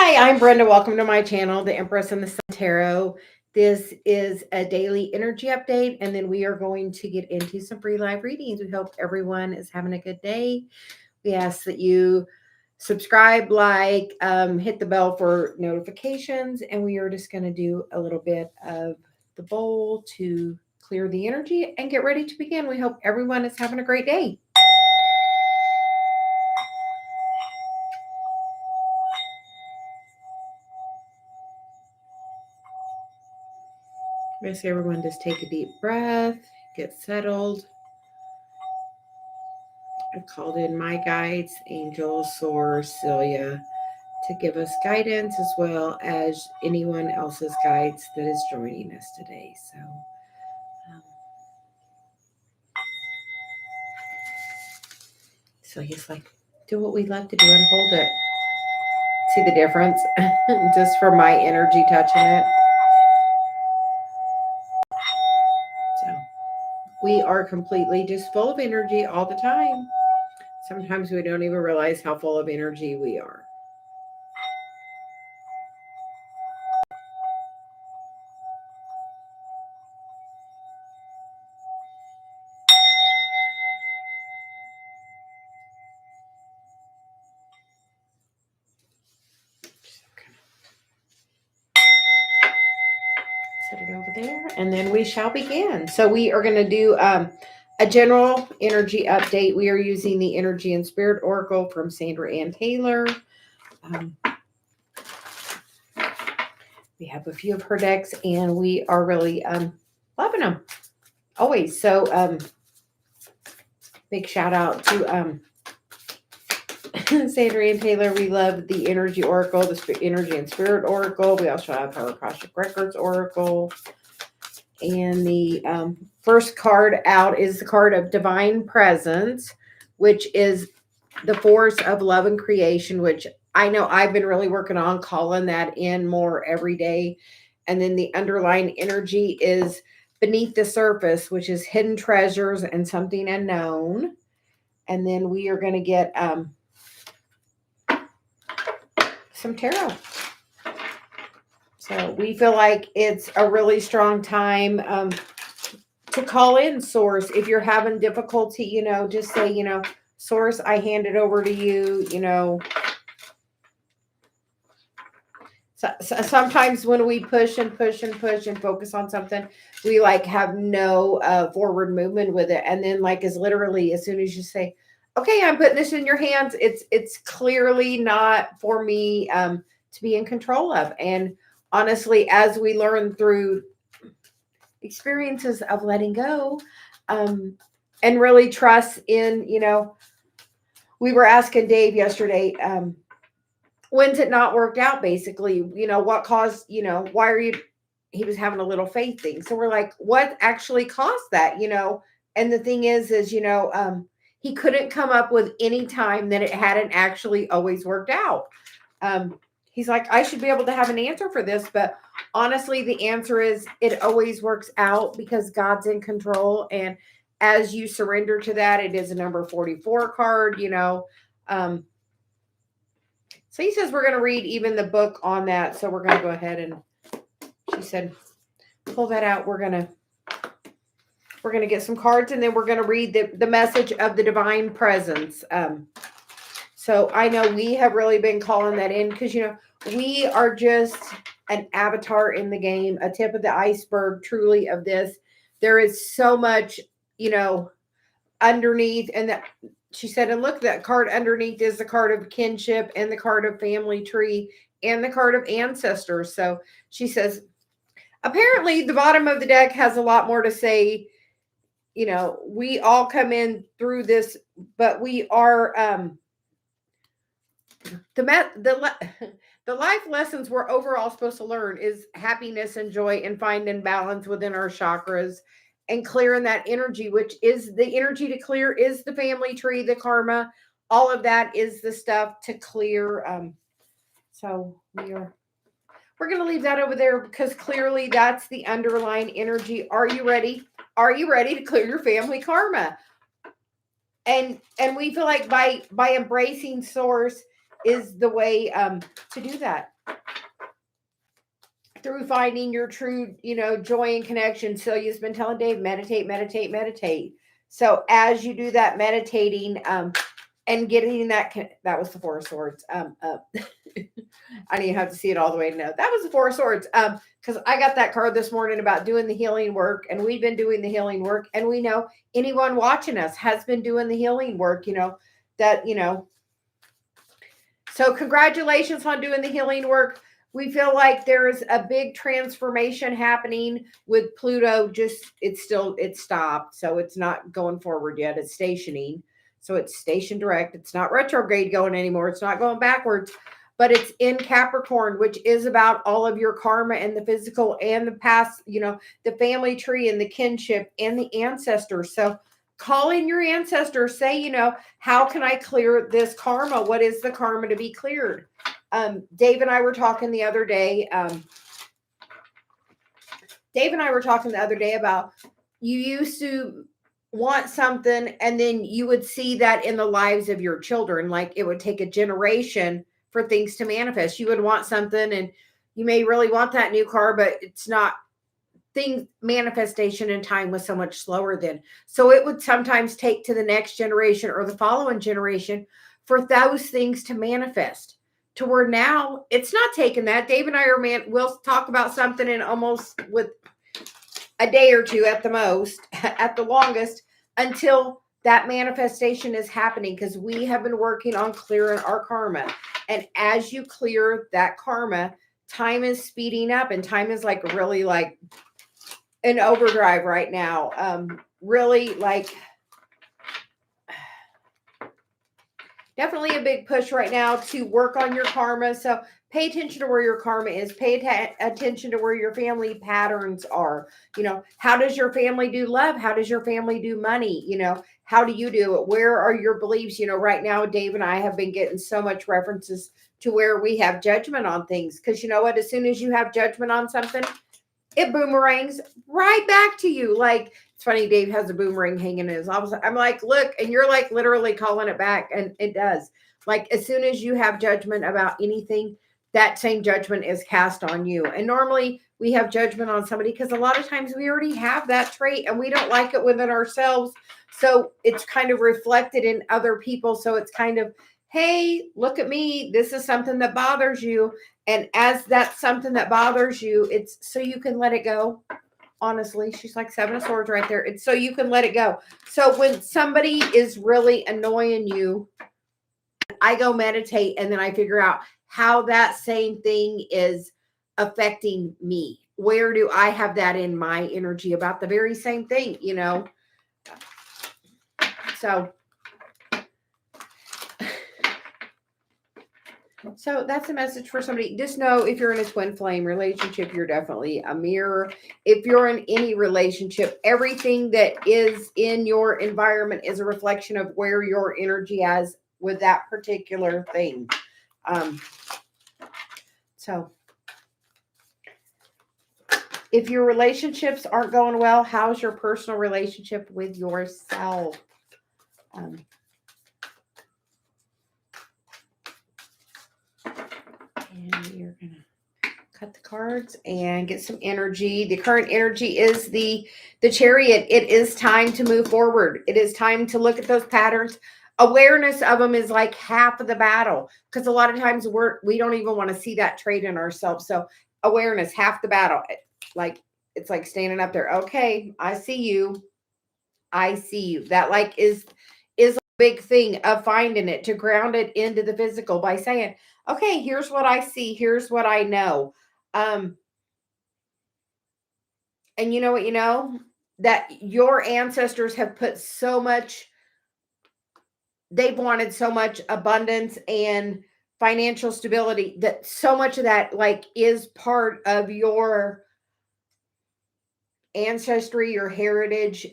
Hi, I'm Brenda. Welcome to my channel, the Empress and the Sun Tarot. This is a daily energy update, and then we are going to get into some free live readings. We hope everyone is having a good day. We ask that you subscribe, hit the bell for notifications, and we are just going to do a little bit of the bowl to clear the energy and get ready to begin. We hope everyone is having a great day. I see everyone just take a deep breath, get settled. I called in my guides, angels, source, Celia, to give us guidance as well as anyone else's guides that is joining us today. So he's like, do what we love to do and hold it. See the difference? Just for my energy touching it. So we are completely just full of energy all the time. Sometimes we don't even realize how full of energy we are. Set it over there, and then we shall begin. So we are going to do a general energy update. We are using the Energy and Spirit Oracle from Sandra Ann Taylor. We have a few of her decks, and we are really loving them always. So big shout out to Sandra Ann Taylor. We love the Energy Oracle, the Energy and Spirit Oracle. We also have her Akashic Records Oracle. And the first card out is the card of Divine Presence, which is the force of love and creation, which I know I've been really working on calling that in more every day. And then the underlying energy is beneath the surface, which is hidden treasures and something unknown. And then we are going to get some tarot. So we feel like it's a really strong time to call in source. If you're having difficulty, just say, source, I hand it over to you, So sometimes when we push and focus on something, we have no forward movement with it. And then is literally as soon as you say, okay, I'm putting this in your hands, it's clearly not for me to be in control of. And honestly, as we learn through experiences of letting go and really trust in, we were asking Dave yesterday, when's it not worked out, basically, what caused, why are you, he was having a little faith thing. So we're like, what actually caused that, and the thing is, he couldn't come up with any time that it hadn't actually always worked out. He's like, I should be able to have an answer for this, but honestly, the answer is it always works out because God's in control. And as you surrender to that, it is a number 44 card, So he says we're going to read even the book on that. So we're going to go ahead and she said, pull that out. We're going to get some cards, and then we're going to read the message of the divine presence. So I know we have really been calling that in because, we are just an avatar in the game, a tip of the iceberg, truly, of this. There is so much, underneath. And that she said, and look, that card underneath is the card of kinship and the card of family tree and the card of ancestors. So she says, apparently the bottom of the deck has a lot more to say. We all come in through this, but we are the life lessons we're overall supposed to learn is happiness and joy and finding balance within our chakras and clearing that energy, which is the energy to clear is the family tree, the karma, all of that is the stuff to clear. So we're going to leave that over there because clearly that's the underlying energy. Are you ready? Are you ready to clear your family karma? And we feel like by embracing source is the way to do that. through finding your true, joy and connection. Celia's been telling Dave, meditate, meditate, meditate. So as you do that meditating, and getting that was the Four of Swords. I don't even have to see it all the way to know. That was the Four of Swords. Because I got that card this morning about doing the healing work, and we've been doing the healing work, and we know anyone watching us has been doing the healing work, So congratulations on doing the healing work. We feel like there's a big transformation happening with Pluto. It stopped. So it's not going forward yet. It's stationing. So it's station direct. It's not retrograde going anymore. It's not going backwards, but it's in Capricorn, which is about all of your karma and the physical and the past, the family tree and the kinship and the ancestors. So call in your ancestors, say, how can I clear this karma? What is the karma to be cleared? Dave and I were talking the other day. About you used to want something, and then you would see that in the lives of your children. Like it would take a generation for things to manifest. You would want something, and you may really want that new car, but it's not. Manifestation in time was so much slower then. So it would sometimes take to the next generation or the following generation for those things to manifest, to where now it's not taking that. Dave and I we'll talk about something in almost with a day or two at the most, at the longest, until that manifestation is happening, because we have been working on clearing our karma. And as you clear that karma, time is speeding up, and time is really an overdrive right now. Really definitely a big push right now to work on your karma. So pay attention to where your karma is. Pay attention to where your family patterns are. How does your family do love? How does your family do money? How do you do it? Where are your beliefs? Right now, Dave and I have been getting so much references to where we have judgment on things. Because you know what? As soon as you have judgment on something, it boomerangs right back to you. Like, it's funny, Dave has a boomerang hanging in his office. I'm like, look, and you're literally calling it back. And it does. Like, as soon as you have judgment about anything, that same judgment is cast on you. And normally we have judgment on somebody because a lot of times we already have that trait and we don't like it within ourselves. So it's kind of reflected in other people. So it's kind of, hey, look at me. This is something that bothers you. And as that's something that bothers you, it's so you can let it go. Honestly, she's like Seven of Swords right there. It's so you can let it go. So when somebody is really annoying you, I go meditate, and then I figure out how that same thing is affecting me. Where do I have that in my energy about the very same thing, So that's a message for somebody. Just know, if you're in a twin flame relationship, you're definitely a mirror. If you're in any relationship, everything that is in your environment is a reflection of where your energy is with that particular thing. So if your relationships aren't going well, how's your personal relationship with yourself? And you're going to cut the cards and get some energy. The current energy is the Chariot. It is time to move forward. It is time to look at those patterns. Awareness of them is like half of the battle, because a lot of times we don't even want to see that trait in ourselves. So awareness, half the battle. It's like standing up there. Okay, I see you. I see you. That is a big thing of finding it, to ground it into the physical by saying, okay, here's what I see. Here's what I know. And you know what, that your ancestors have put so much, they've wanted so much abundance and financial stability, that so much of that is part of your ancestry, your heritage.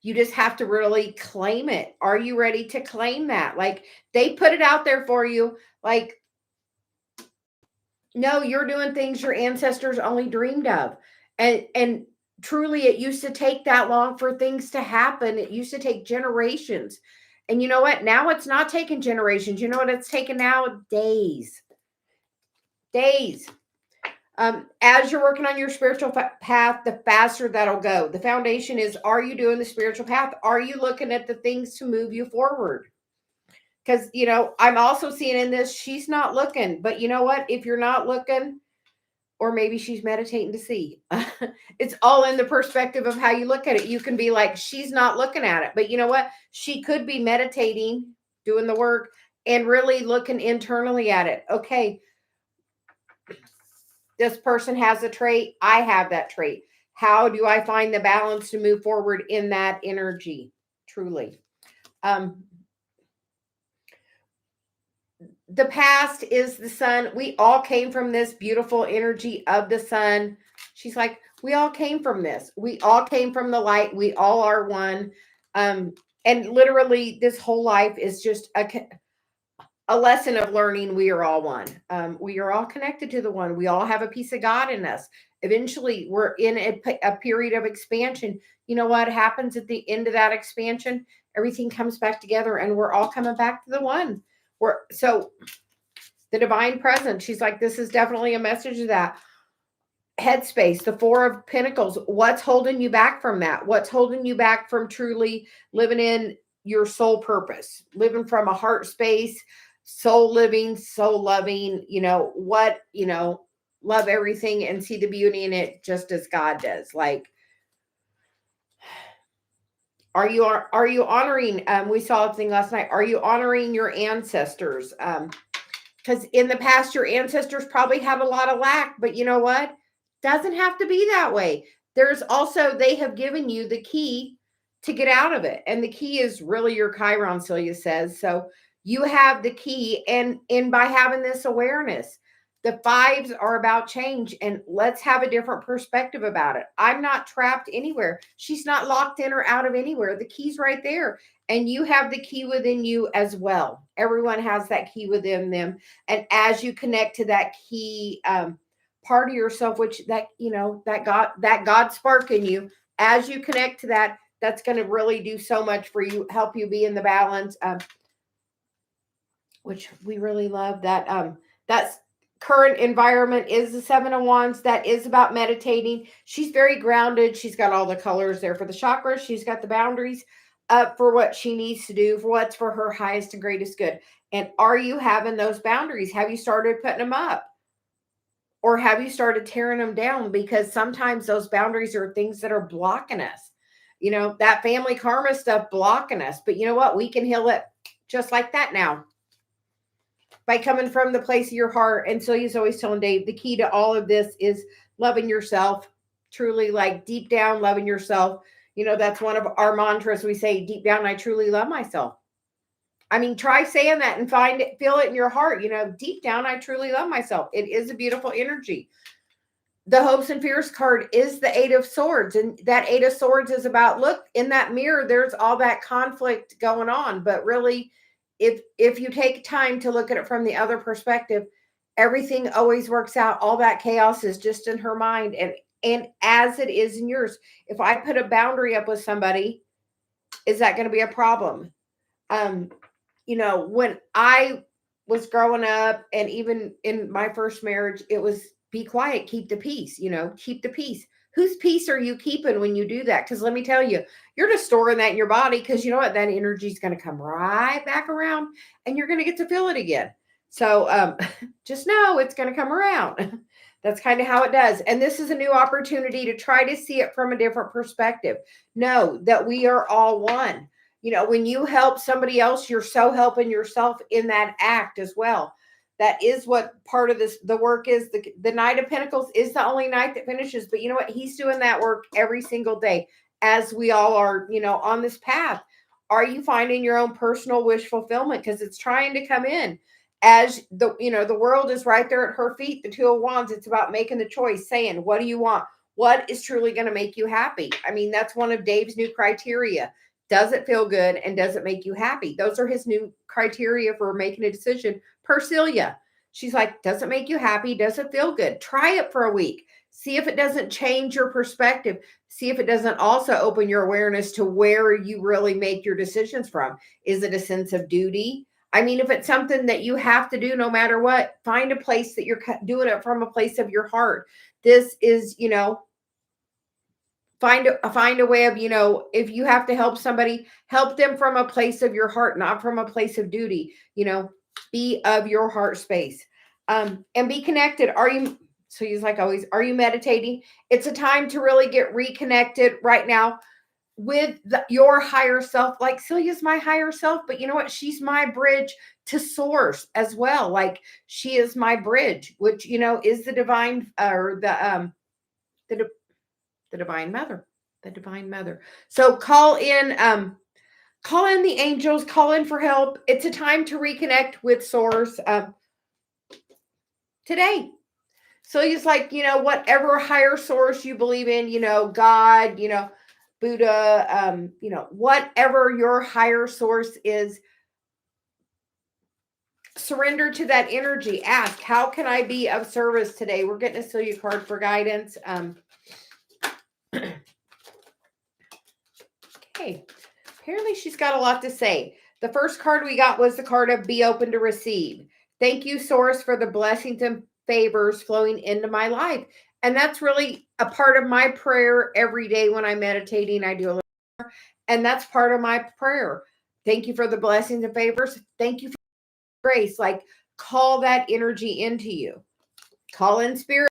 You just have to really claim it. Are you ready to claim that? They put it out there for you. No, you're doing things your ancestors only dreamed of. And truly, it used to take that long for things to happen. It used to take generations. And you know what? Now it's not taking generations. You know what it's taking now? Days. Days. As you're working on your spiritual path, the faster that'll go. The foundation is, are you doing the spiritual path? Are you looking at the things to move you forward? Because, I'm also seeing in this, she's not looking. But you know what? If you're not looking, or maybe she's meditating to see. It's all in the perspective of how you look at it. You can be like, she's not looking at it. But you know what? She could be meditating, doing the work, and really looking internally at it. Okay, this person has a trait. I have that trait. How do I find the balance to move forward in that energy? Truly. The past is the sun. We all came from this beautiful energy of the sun. She's like, we all came from this. We all came from the light. We all are one. And literally, this whole life is just a lesson of learning we are all one. We are all connected to the one. We all have a piece of God in us. Eventually, we're in a period of expansion. You know what happens at the end of that expansion? Everything comes back together, and we're all coming back to the one. So the divine presence, she's like, this is definitely a message of that. Headspace, the Four of Pentacles. What's holding you back from that? What's holding you back from truly living in your soul purpose, living from a heart space, soul living, soul loving, love everything and see the beauty in it just as God does. Like, are you honoring, we saw a thing last night. Are you honoring your ancestors? Because in the past, your ancestors probably had a lot of lack, but you know what? Doesn't have to be that way. There's also, they have given you the key to get out of it. And the key is really your Chiron, Celia says. So you have the key. And by having this awareness, the fives are about change, and let's have a different perspective about it. I'm not trapped anywhere. She's not locked in or out of anywhere. The key's right there. And you have the key within you as well. Everyone has that key within them. And as you connect to that key part of yourself, which that God spark in you, as you connect to that, that's going to really do so much for you, help you be in the balance, which we really love. That's current environment is the Seven of Wands. That is about meditating. She's very grounded. She's got all the colors there for the chakras. She's got the boundaries up for what she needs to do, for what's for her highest and greatest good. And are you having those boundaries? Have you started putting them up? Or have you started tearing them down? Because sometimes those boundaries are things that are blocking us. That family karma stuff blocking us. But you know what? We can heal it just like that now, by coming from the place of your heart. And so he's always telling Dave, the key to all of this is loving yourself, truly, like deep down loving yourself. That's one of our mantras. We say, deep down, I truly love myself. I mean, try saying that and feel it in your heart. Deep down, I truly love myself. It is a beautiful energy. The hopes and fears card is the Eight of Swords. And that Eight of Swords is about, look, in that mirror, there's all that conflict going on. But really, if you take time to look at it from the other perspective, everything always works out. All that chaos is just in her mind. And as it is in yours, if I put a boundary up with somebody, is that going to be a problem? When I was growing up, and even in my first marriage, it was be quiet, keep the peace, keep the peace. Whose peace are you keeping when you do that? Because let me tell you, you're just storing that in your body, because you know what? That energy is going to come right back around, and you're going to get to feel it again. So just know it's going to come around. That's kind of how it does. And this is a new opportunity to try to see it from a different perspective. Know that we are all one. When you help somebody else, you're so helping yourself in that act as well. That is what part of the work is. The Knight of Pentacles is the only knight that finishes. But you know what? He's doing that work every single day, as we all are, on this path. Are you finding your own personal wish fulfillment? Because it's trying to come in. As the world is right there at her feet, the Two of Wands, it's about making the choice, saying, what do you want? What is truly going to make you happy? I mean, that's one of Dave's new criteria. Does it feel good, and does it make you happy? Those are his new criteria for making a decision per Celia. She's like, does it make you happy? Does it feel good? Try it for a week. See if it doesn't change your perspective. See if it doesn't also open your awareness to where you really make your decisions from. Is it a sense of duty? I mean, if it's something that you have to do no matter what, find a place that you're doing it from a place of your heart. This is, find a way of, if you have to help somebody, help them from a place of your heart, not from a place of duty. Be of your heart space, and be connected. So he's like always, are you meditating? It's a time to really get reconnected right now with your higher self. Like, Celia's my higher self, but you know what? She's my bridge to source as well. Like, she is my bridge, which, is the divine, or the divine mother, the divine mother. So call in the angels, call in for help. It's a time to reconnect with source today. So he's like, whatever higher source you believe in, God, Buddha, whatever your higher source is, surrender to that energy. Ask, how can I be of service today? We're getting a Celia card for guidance. Okay. Apparently she's got a lot to say. The first card we got was the card of be open to receive. Thank you, Source, for the blessings and favors flowing into my life. And that's really a part of my prayer every day when I'm meditating. I do a little more, and that's part of my prayer. Thank you for the blessings and favors. Thank you for grace. Like, call that energy into you. Call in spirit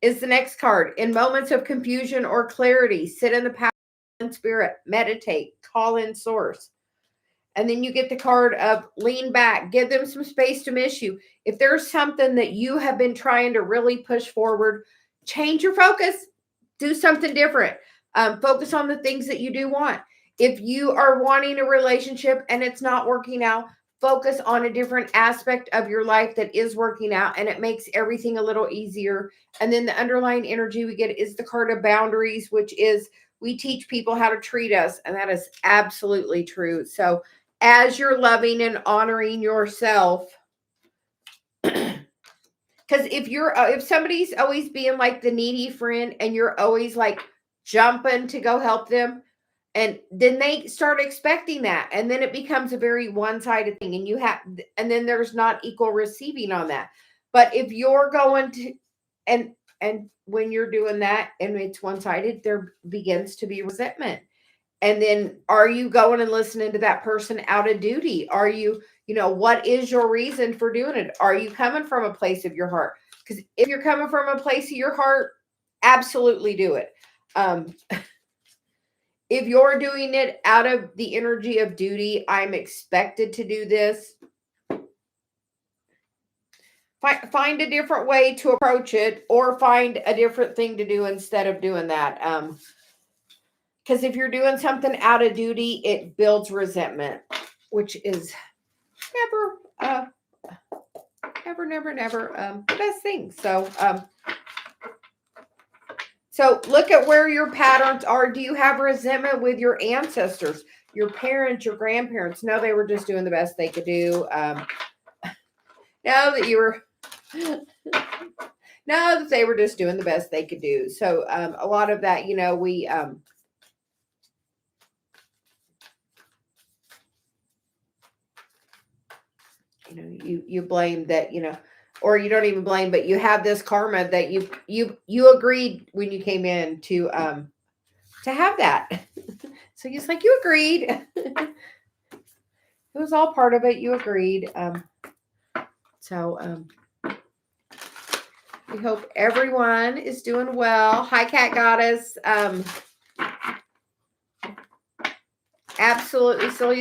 is the next card. In moments of confusion or clarity, sit in the power in spirit, meditate, call in source. And then you get the card of lean back, give them some space to miss you. If there's something that you have been trying to really push forward, change your focus, do something different. Focus on the things that you do want. If you are wanting a relationship and it's not working out, focus on a different aspect of your life that is working out, and it makes everything a little easier. And then the underlying energy we get is the card of boundaries, which is we teach people how to treat us. And that is absolutely true. So as you're loving and honoring yourself, because if somebody's always being like the needy friend and you're always like jumping to go help them, and then they start expecting that, and then it becomes a very one-sided thing, and then there's not equal receiving on that. But if you're going to, and when you're doing that and it's one-sided, there begins to be resentment. And then are you going and listening to that person out of duty? Are you, what is your reason for doing it? Are you coming from a place of your heart? Because if you're coming from a place of your heart, absolutely do it. If you're doing it out of the energy of duty, I'm expected to do this, find a different way to approach it, or find a different thing to do instead of doing that. Because if you're doing something out of duty, it builds resentment, which is never the best thing. So look at where your patterns are. Do you have resentment with your ancestors, your parents, your grandparents? No, they were just doing the best they could do. Know that they were just doing the best they could do. So a lot of that, we you blame that, or you don't even blame, but you have this karma that you agreed when you came in to have that. So it's like you agreed. It was all part of it. You agreed. We hope everyone is doing well. Hi, Cat Goddess. Absolutely, Celia